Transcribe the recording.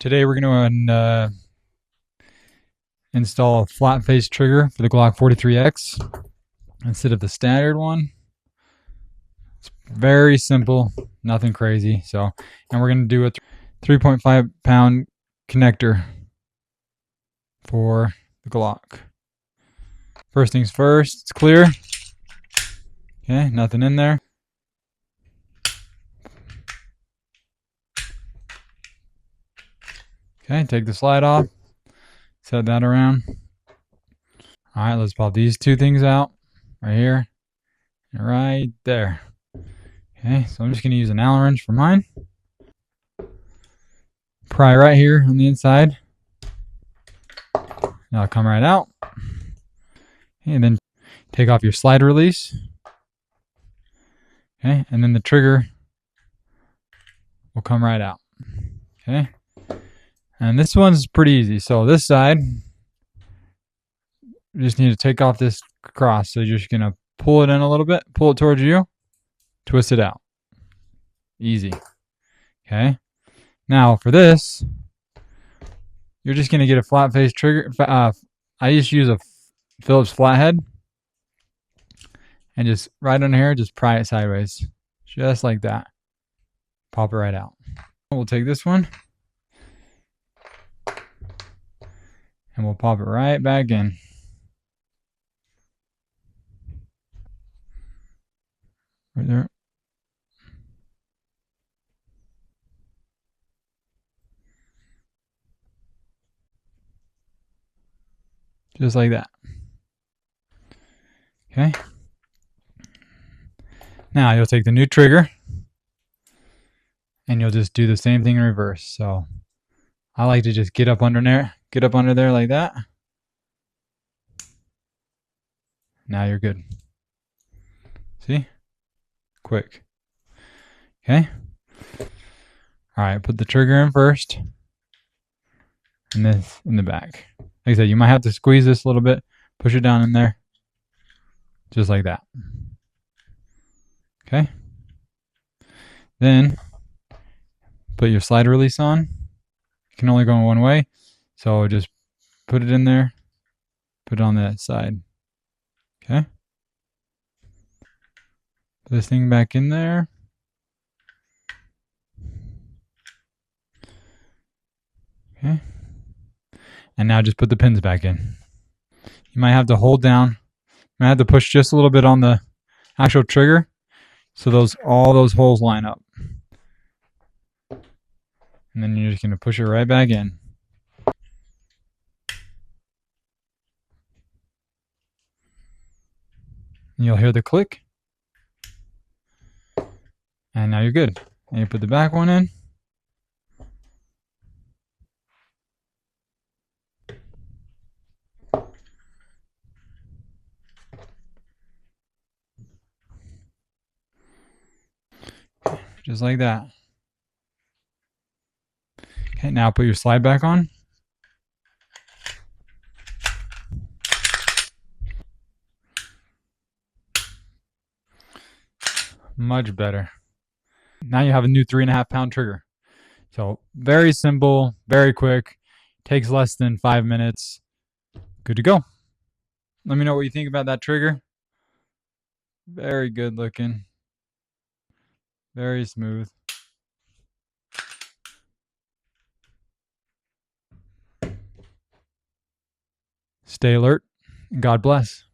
Today we're going to install a flat face trigger for the Glock 43X instead of the standard one. It's very simple, nothing crazy. And we're going to do a 3.5 pound connector for the Glock. First things first, it's clear. Okay, nothing in there. Okay, take the slide off, set that around. All right, let's pop these two things out right here and right there. Okay, so I'm just going to use an Allen wrench for mine. Pry right here on the inside. Now I'll come right out. And then take off your slide release. Okay, and then the trigger will come right out. Okay, and this one's pretty easy. So this side, you just need to take off this cross. So you're just going to pull it in a little bit, pull it towards you, twist it out. Easy. Okay, now for this, you're just going to get a flat face trigger. I just use a Phillips flathead. And just right under here, just pry it sideways. Just like that. Pop it right out. We'll take this one. And we'll pop it right back in. Right there. Just like that. Okay. Now you'll take the new trigger and you'll just do the same thing in reverse. So I like to just get up under there like that. Now you're good. See? Quick. Okay. All right, put the trigger in first and this in the back. Like I said, you might have to squeeze this a little bit, push it down in there, just like that. Okay. Then put your slide release on. It can only go in one way, so just put it in there, put it on that side. Okay. Put this thing back in there. Okay. And now just put the pins back in. You might have to hold down. You might have to push just a little bit on the actual trigger so all those holes line up. And then you're just going to push it right back in. And you'll hear the click. And now you're good. And you put the back one in. Just like that. Okay, now put your slide back on. Much better. Now you have a new 3.5 pound trigger. So very simple, very quick. Takes less than 5 minutes. Good to go. Let me know what you think about that trigger. Very good looking. Very smooth. Stay alert. God bless.